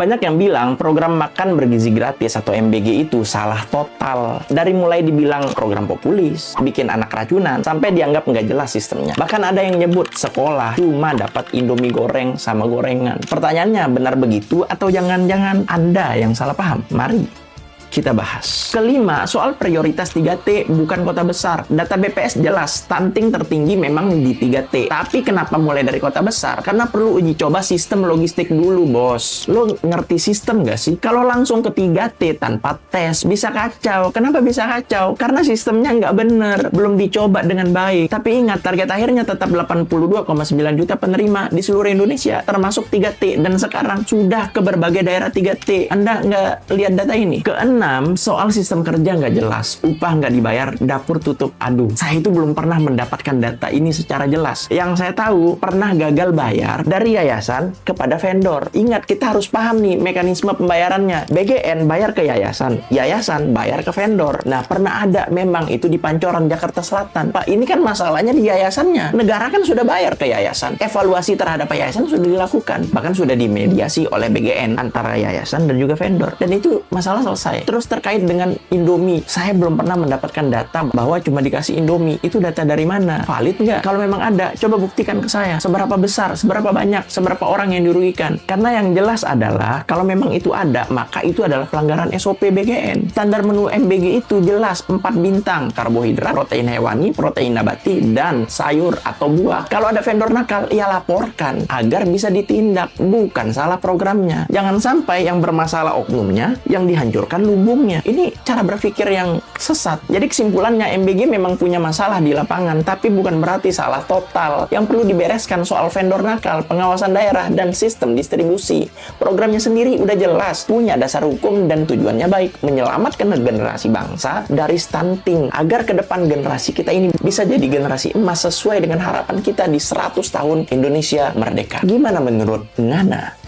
Banyak yang bilang program makan bergizi gratis atau MBG itu salah total. Dari mulai dibilang program populis, bikin anak racunan, sampai dianggap nggak jelas sistemnya. Bahkan ada yang nyebut sekolah cuma dapat Indomie goreng sama gorengan. Pertanyaannya, benar begitu atau jangan-jangan Anda yang salah paham? Mari kita bahas. Kelima, soal prioritas 3T bukan kota besar. Data BPS jelas, stunting tertinggi memang di 3T. Tapi kenapa mulai dari kota besar? Karena perlu uji coba sistem logistik dulu, bos. Lo ngerti sistem nggak sih? Kalau langsung ke 3T tanpa tes, bisa kacau. Kenapa bisa kacau? Karena sistemnya nggak bener. Belum dicoba dengan baik. Tapi ingat, target akhirnya tetap 82,9 juta penerima di seluruh Indonesia, termasuk 3T. Dan sekarang sudah ke berbagai daerah 3T. Anda nggak lihat data ini? Keenam, soal sistem kerja nggak jelas, upah nggak dibayar, dapur tutup. Aduh, saya itu belum pernah mendapatkan data ini secara jelas. Yang saya tahu, pernah gagal bayar dari yayasan kepada vendor. Ingat, kita harus paham nih mekanisme pembayarannya. BGN bayar ke yayasan, yayasan bayar ke vendor. Nah, pernah ada memang itu di Pancoran, Jakarta Selatan. Pak, ini kan masalahnya di yayasannya. Negara kan sudah bayar ke yayasan. Evaluasi terhadap yayasan sudah dilakukan. Bahkan sudah dimediasi oleh BGN antara yayasan dan juga vendor. Dan itu masalah selesai. Terus terkait dengan Indomie, saya belum pernah mendapatkan data bahwa cuma dikasih Indomie. Itu data dari mana? Valid nggak? Kalau memang ada, coba buktikan ke saya. Seberapa besar, seberapa banyak, seberapa orang yang dirugikan. Karena yang jelas adalah, kalau memang itu ada, maka itu adalah pelanggaran SOP BGN. Standar menu MBG itu jelas 4 bintang. Karbohidrat, protein hewani, protein nabati, dan sayur atau buah. Kalau ada vendor nakal, ya laporkan agar bisa ditindak. Bukan salah programnya. Jangan sampai yang bermasalah oknumnya, yang dihancurkan lumbungnya. Ini cara berpikir yang sesat. Jadi kesimpulannya, MBG memang punya masalah di lapangan, tapi bukan berarti salah total. Yang perlu dibereskan soal vendor nakal, pengawasan daerah, dan sistem distribusi. Programnya sendiri udah jelas, punya dasar hukum dan tujuannya baik, menyelamatkan generasi bangsa dari stunting, agar ke depan generasi kita ini bisa jadi generasi emas sesuai dengan harapan kita di 100 tahun Indonesia merdeka. Gimana menurut Ngana?